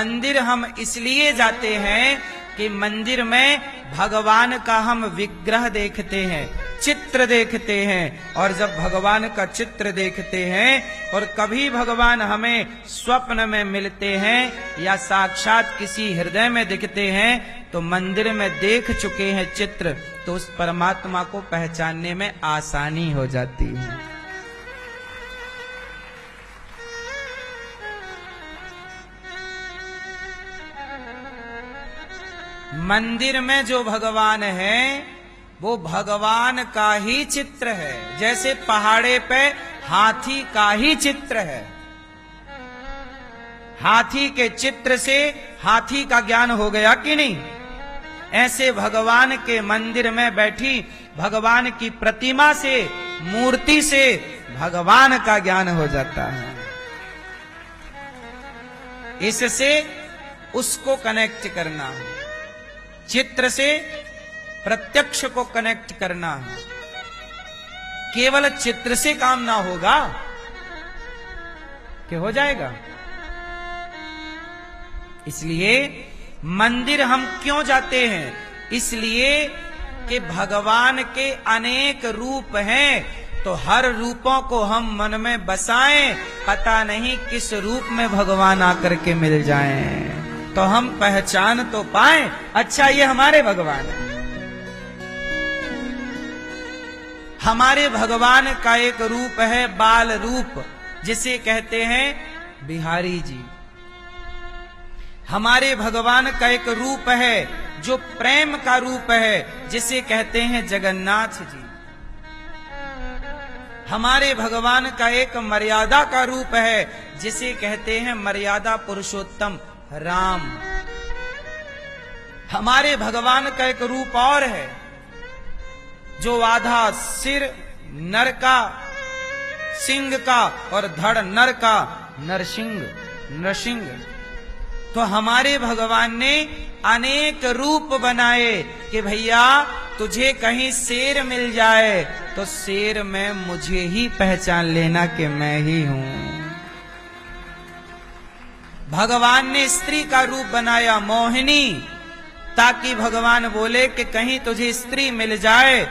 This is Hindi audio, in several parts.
मंदिर हम इसलिए जाते हैं कि मंदिर में भगवान का हम विग्रह देखते हैं, चित्र देखते हैं। और जब भगवान का चित्र देखते हैं और कभी भगवान हमें स्वप्न में मिलते हैं या साक्षात किसी हृदय में दिखते हैं तो मंदिर में देख चुके हैं चित्र, तो उस परमात्मा को पहचानने में आसानी हो जाती है। मंदिर में जो भगवान है वो भगवान का ही चित्र है, जैसे पहाड़े पे हाथी का ही चित्र है। हाथी के चित्र से हाथी का ज्ञान हो गया कि नहीं? ऐसे भगवान के मंदिर में बैठी भगवान की प्रतिमा से, मूर्ति से भगवान का ज्ञान हो जाता है। इससे उसको कनेक्ट करना है, चित्र से प्रत्यक्ष को कनेक्ट करना है। केवल चित्र से काम ना होगा कि हो जाएगा। इसलिए मंदिर हम क्यों जाते हैं? इसलिए कि भगवान के अनेक रूप हैं, तो हर रूपों को हम मन में बसाएं, पता नहीं किस रूप में भगवान आकर के मिल जाएं, तो हम पहचान तो पाएं, अच्छा ये हमारे भगवान है। हमारे भगवान का एक रूप है बाल रूप, जिसे कहते हैं बिहारी जी। हमारे भगवान का एक रूप है जो प्रेम का रूप है, जिसे कहते हैं जगन्नाथ जी। हमारे भगवान का एक मर्यादा का रूप है, जिसे कहते हैं मर्यादा पुरुषोत्तम राम। हमारे भगवान का एक रूप और है जो आधा सिर नर का, सिंह का और धड़ नर का, नरसिंह। तो हमारे भगवान ने अनेक रूप बनाए कि भैया तुझे कहीं शेर मिल जाए तो शेर में मुझे ही पहचान लेना कि मैं ही हूं। भगवान ने स्त्री का रूप बनाया मोहिनी, ताकि भगवान बोले कि कहीं तुझे स्त्री मिल जाए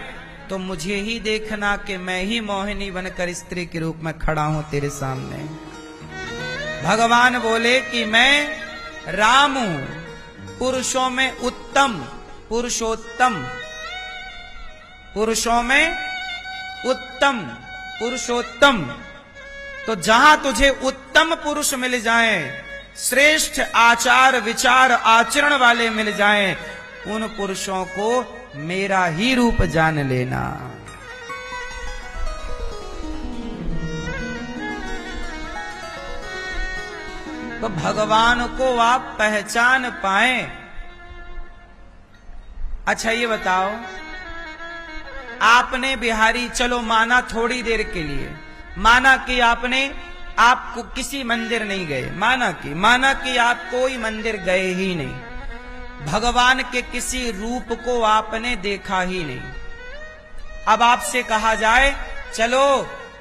तो मुझे ही देखना कि मैं ही मोहिनी बनकर स्त्री के रूप में खड़ा हूं तेरे सामने। भगवान बोले कि मैं राम हूं, पुरुषों में उत्तम, पुरुषोत्तम, पुरुषों में उत्तम, पुरुषोत्तम। तो जहां तुझे उत्तम पुरुष मिल जाएं, श्रेष्ठ आचार विचार आचरण वाले मिल जाएं, उन पुरुषों को मेरा ही रूप जान लेना। तो भगवान को आप पहचान पाएं। अच्छा ये बताओ, आपने बिहारी, चलो माना थोड़ी देर के लिए, माना कि आपको किसी मंदिर नहीं गए, माना कि आप कोई मंदिर गए ही नहीं, भगवान के किसी रूप को आपने देखा ही नहीं। अब आपसे कहा जाए चलो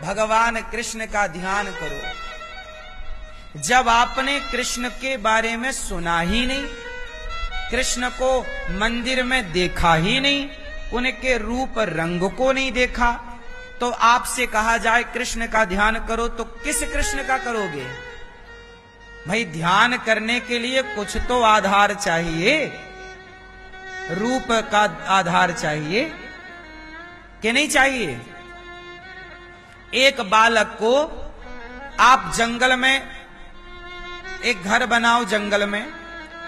भगवान कृष्ण का ध्यान करो, जब आपने कृष्ण के बारे में सुना ही नहीं, कृष्ण को मंदिर में देखा ही नहीं, उनके रूप रंग को नहीं देखा, तो आपसे कहा जाए कृष्ण का ध्यान करो तो किस कृष्ण का करोगे? भाई ध्यान करने के लिए कुछ तो आधार चाहिए, रूप का आधार चाहिए कि नहीं चाहिए? एक बालक को आप जंगल में एक घर बनाओ जंगल में,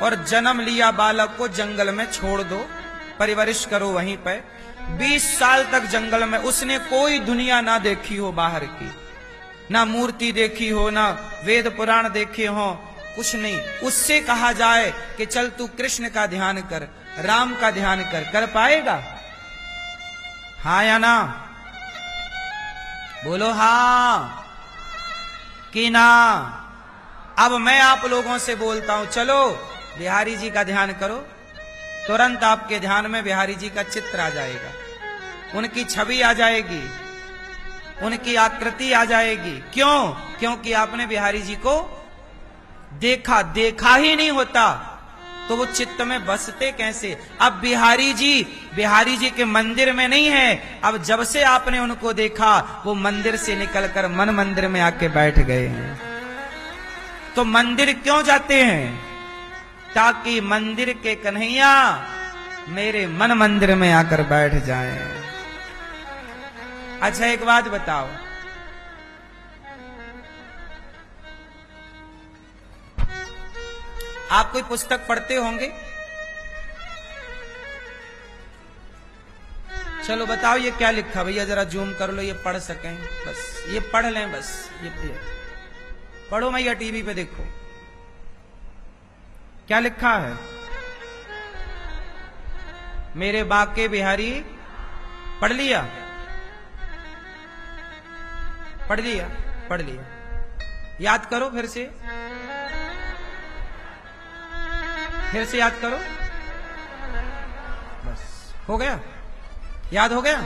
और जन्म लिया बालक को जंगल में छोड़ दो, परवरिश करो वहीं पर। 20 साल तक जंगल में, उसने कोई दुनिया ना देखी हो बाहर की, ना मूर्ति देखी हो, ना वेद पुराण देखे हो, कुछ नहीं। उससे कहा जाए कि चल तू कृष्ण का ध्यान कर, राम का ध्यान कर पाएगा? हाँ या ना? बोलो हाँ कि ना? अब मैं आप लोगों से बोलता हूं, चलो बिहारी जी का ध्यान करो, तुरंत आपके ध्यान में बिहारी जी का चित्र आ जाएगा, उनकी छवि आ जाएगी, उनकी आकृति आ जाएगी। क्यों? क्योंकि आपने बिहारी जी को देखा देखा ही नहीं होता तो वो चित्त में बसते कैसे। अब बिहारी जी के मंदिर में नहीं है, अब जब से आपने उनको देखा वो मंदिर से निकलकर मन मंदिर में आके बैठ गए हैं। तो मंदिर क्यों जाते हैं? ताकि मंदिर के कन्हैया मेरे मन मंदिर में आकर बैठ जाएं। अच्छा एक बात बताओ, आप कोई पुस्तक पढ़ते होंगे? चलो बताओ ये क्या लिखा, भैया जरा जूम कर लो, ये पढ़ सकें, बस ये पढ़ लें, बस ये पढ़ो भैया, टीवी पे देखो क्या लिखा है। मेरे बाके बिहारी, पढ़ लिया? पढ़ लिया, पढ़ लिया। याद करो फिर से याद करो, बस हो गया, याद हो गया।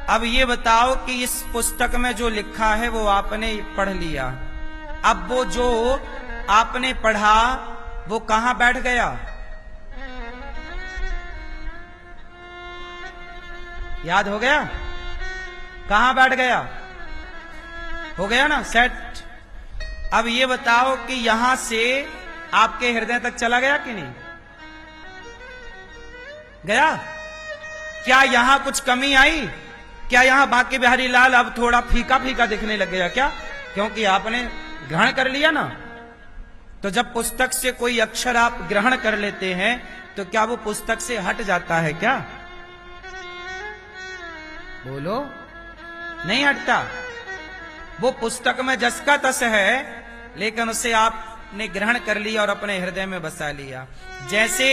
अब ये बताओ कि इस पुस्तक में जो लिखा है वो आपने पढ़ लिया, अब वो जो आपने पढ़ा वो कहां बैठ गया? याद हो गया? कहां बैठ गया? हो गया ना सेट। अब ये बताओ कि यहां से आपके हृदय तक चला गया कि नहीं गया? क्या यहां कुछ कमी आई? क्या यहां बाके बिहारी लाल अब थोड़ा फीका फीका दिखने लग गया क्या? क्योंकि आपने ग्रहण कर लिया ना। तो जब पुस्तक से कोई अक्षर आप ग्रहण कर लेते हैं तो क्या वो पुस्तक से हट जाता है क्या? बोलो, नहीं हटता। वो पुस्तक में जस का तस है, लेकिन उसे आपने ग्रहण कर लिया और अपने हृदय में बसा लिया। जैसे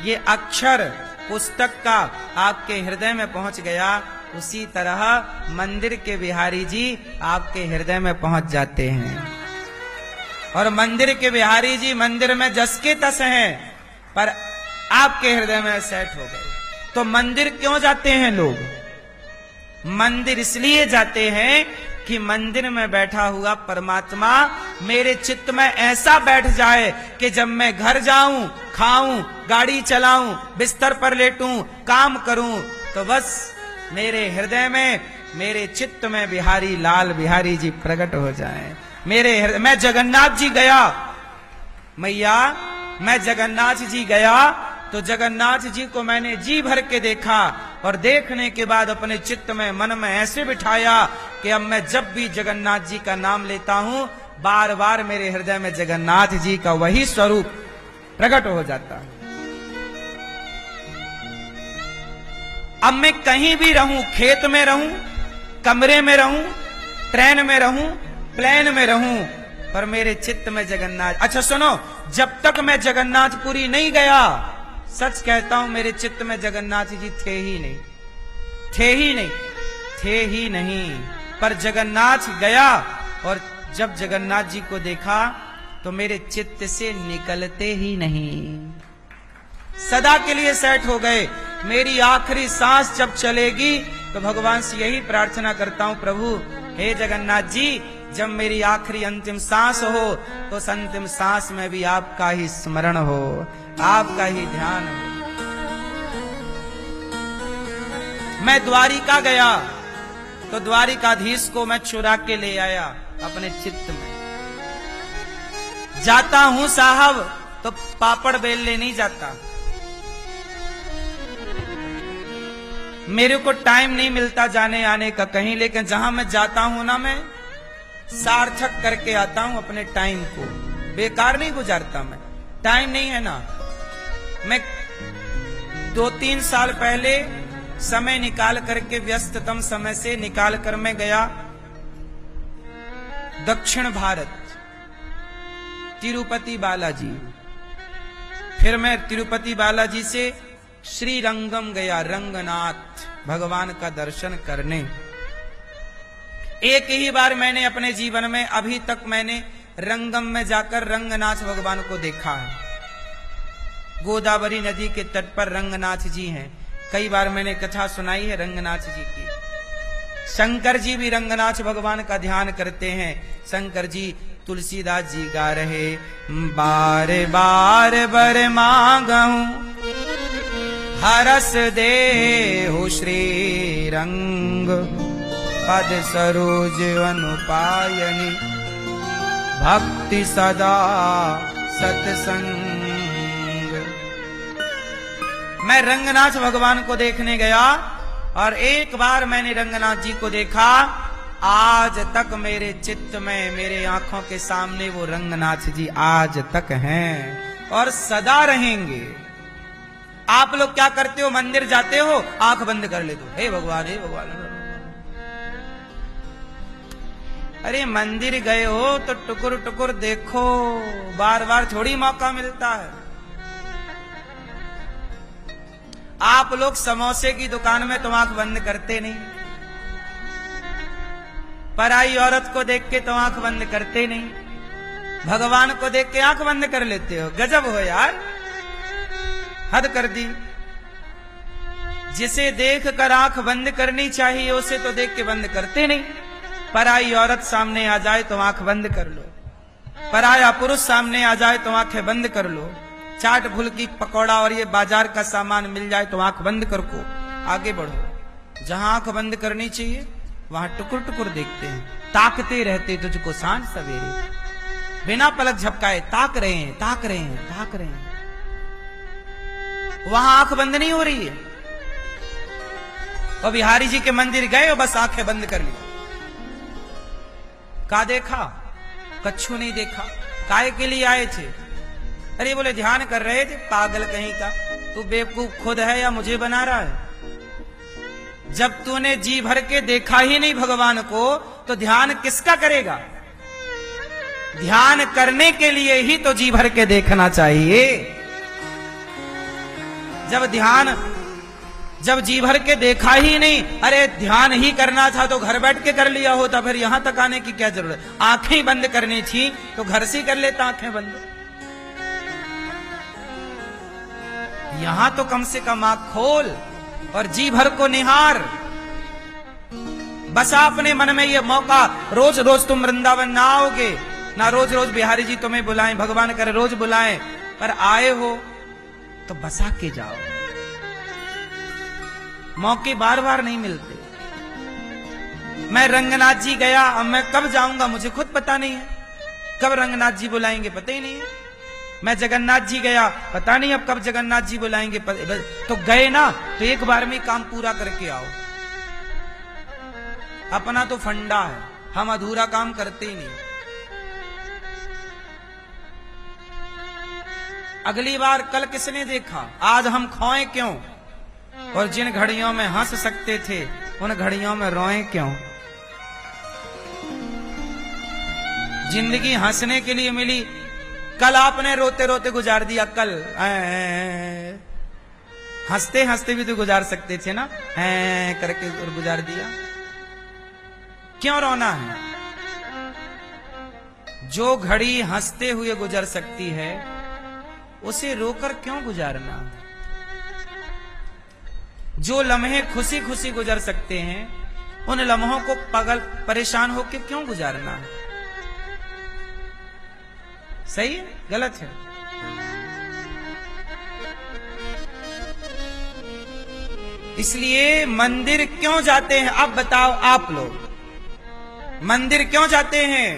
ये अक्षर पुस्तक का आपके हृदय में पहुंच गया, उसी तरह मंदिर के बिहारी जी आपके हृदय में पहुंच जाते हैं। और मंदिर के बिहारी जी मंदिर में जस के तस हैं, पर आपके हृदय में सेट हो गए। तो मंदिर क्यों जाते हैं लोग? मंदिर इसलिए जाते हैं कि मंदिर में बैठा हुआ परमात्मा मेरे चित्त में ऐसा बैठ जाए कि जब मैं घर जाऊं, खाऊं, गाड़ी चलाऊं, बिस्तर पर लेटूं, काम करूं, तो बस मेरे हृदय में, मेरे चित्त में बिहारी लाल बिहारी जी प्रकट हो जाएं। मेरे हृदय, मैं जगन्नाथ जी गया, मैया मैं जगन्नाथ जी गया तो जगन्नाथ जी को मैंने जी भर के देखा, और देखने के बाद अपने चित्त में, मन में ऐसे बिठाया कि अब मैं जब भी जगन्नाथ जी का नाम लेता हूं, बार बार मेरे हृदय में जगन्नाथ जी का वही स्वरूप प्रकट हो जाता है। अब मैं कहीं भी रहूं, खेत में रहूं, कमरे में रहूं, ट्रेन में रहूं, प्लेन में रहूं, पर मेरे चित्त में जगन्नाथ। अच्छा सुनो, जब तक मैं जगन्नाथपुरी नहीं गया, सच कहता हूं मेरे चित्त में जगन्नाथ जी थे ही नहीं, थे ही नहीं, थे ही नहीं। पर जगन्नाथ गया और जब जगन्नाथ जी को देखा तो मेरे चित्त से निकलते ही नहीं, सदा के लिए सेट हो गए। मेरी आखिरी सांस जब चलेगी तो भगवान से यही प्रार्थना करता हूं, प्रभु हे जगन्नाथ जी, जब मेरी आखिरी अंतिम सांस हो तो उस अंतिम सांस में भी आपका ही स्मरण हो, आपका ही ध्यान हो। मैं द्वारिका गया तो द्वारिकाधीश को मैं चुरा के ले आया अपने चित्त में। जाता हूं साहब तो पापड़ बेलने नहीं जाता, मेरे को टाइम नहीं मिलता जाने आने का कहीं, लेकिन जहां मैं जाता हूं ना, मैं सार्थक करके आता हूं अपने टाइम को, बेकार नहीं गुजारता। मैं टाइम नहीं है ना, मैं 2-3 साल पहले समय निकाल करके, व्यस्ततम समय से निकाल कर मैं गया दक्षिण भारत, तिरुपति बालाजी। फिर मैं तिरुपति बालाजी से श्रीरंगम गया, रंगनाथ भगवान का दर्शन करने। एक ही बार मैंने अपने जीवन में, अभी तक मैंने रंगम में जाकर रंगनाथ भगवान को देखा है। गोदावरी नदी के तट पर रंगनाथ जी हैं, कई बार मैंने कथा सुनाई है रंगनाथ जी की। शंकर जी भी रंगनाथ भगवान का ध्यान करते हैं। शंकर जी तुलसीदास जी गा रहे, बार बार बर मांगहूं हरस देहु श्री रंग, पद सरोज अनुपायनी भक्ति सदा सत्संग। मैं रंगनाथ भगवान को देखने गया और एक बार मैंने रंगनाथ जी को देखा, आज तक मेरे चित्त में, मेरे आंखों के सामने वो रंगनाथ जी आज तक हैं और सदा रहेंगे। आप लोग क्या करते हो, मंदिर जाते हो, आंख बंद कर लेते हो, हे भगवान हे भगवान। अरे मंदिर गए हो तो टुकुर टुकुर देखो, बार बार थोड़ी मौका मिलता है। आप लोग समोसे की दुकान में तो आंख बंद करते नहीं, पराई औरत को देख के तो आंख बंद करते नहीं, भगवान को देख के आंख बंद कर लेते हो। गजब हो यार, हद कर दी। जिसे देख कर आंख बंद करनी चाहिए उसे तो देख के बंद करते नहीं। पराई औरत सामने आ जाए तो आंख बंद कर लो, पराया पुरुष सामने आ जाए तो आंखें बंद कर लो, चाट फुल्की पकौड़ा और ये बाजार का सामान मिल जाए तो आंख बंद कर को आगे बढ़ो। जहां आंख बंद करनी चाहिए वहां टुकुर टुकुर देखते हैं, ताकते रहते तुझको सांझ सवेरे, बिना पलक झपकाए ताक रहे हैं, ताक रहे हैं, ताक रहे हैं। वहां आंख बंद नहीं हो रही है। और बिहारी जी के मंदिर गए और बस आंखें बंद कर ली। का देखा, कच्छू नहीं देखा। काय के लिए आए थे? अरे बोले ध्यान कर रहे थे। पागल कहीं का, तू बेवकूफ खुद है या मुझे बना रहा है? जब तूने जी भर के देखा ही नहीं भगवान को तो ध्यान किसका करेगा? ध्यान करने के लिए ही तो जी भर के देखना चाहिए। जब जी भर के देखा ही नहीं, अरे ध्यान ही करना था तो घर बैठ के कर लिया होता, फिर यहां तक आने की क्या जरूरत? आंखें बंद करनी थी तो घर से कर लेता आंखें बंद। यहां तो कम से कम आंख खोल और जी भर को निहार। बसा अपने मन में ये मौका, रोज रोज तुम वृंदावन ना आओगे, ना रोज रोज बिहारी जी तुम्हें बुलाएं, भगवान करे रोज बुलाएं, पर आए हो तो बसा के जाओ। मौके बार बार नहीं मिलते। मैं रंगनाथ जी गया, अब मैं कब जाऊंगा मुझे खुद पता नहीं है, कब रंगनाथ जी बुलाएंगे पता ही नहीं है। मैं जगन्नाथ जी गया, पता नहीं अब कब जगन्नाथ जी बुलाएंगे। तो गए ना तो एक बार में काम पूरा करके आओ। अपना तो फंडा है, हम अधूरा काम करते ही नहीं। अगली बार कल किसने देखा, आज हम खोए क्यों? और जिन घड़ियों में हंस सकते थे उन घड़ियों में रोए क्यों? जिंदगी हंसने के लिए मिली, कल आपने रोते रोते गुजार दिया। कल हंसते हंसते भी तो गुजार सकते थे ना, करके और गुजार दिया। क्यों रोना है? जो घड़ी हंसते हुए गुजर सकती है उसे रोकर क्यों गुजारना? जो लम्हे खुशी खुशी गुजर सकते हैं उन लम्हों को परेशान होकर क्यों गुजारना? सही है गलत है? इसलिए मंदिर क्यों जाते हैं? अब बताओ आप लोग, मंदिर क्यों जाते हैं?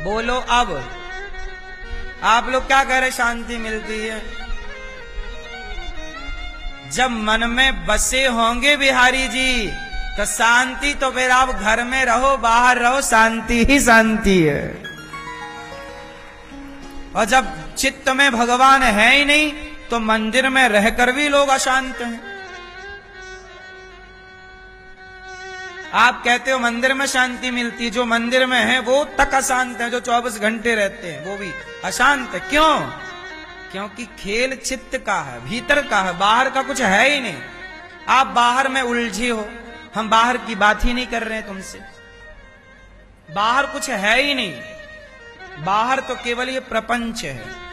बोलो अब। आप लोग क्या कह रहे? शांति मिलती है। जब मन में बसे होंगे बिहारी जी तो शांति, तो फिर आप घर में रहो बाहर रहो, शांति ही शांति है। और जब चित्त में भगवान है ही नहीं तो मंदिर में रहकर भी लोग अशांत हैं। आप कहते हो मंदिर में शांति मिलती, जो मंदिर में है वो तक अशांत है, जो 24 घंटे रहते हैं वो भी अशांत है। क्यों? क्योंकि खेल चित्त का है, भीतर का है, बाहर का कुछ है ही नहीं। आप बाहर में उलझे हो, हम बाहर की बात ही नहीं कर रहे हैं तुमसे। बाहर कुछ है ही नहीं, बाहर तो केवल ये प्रपंच है।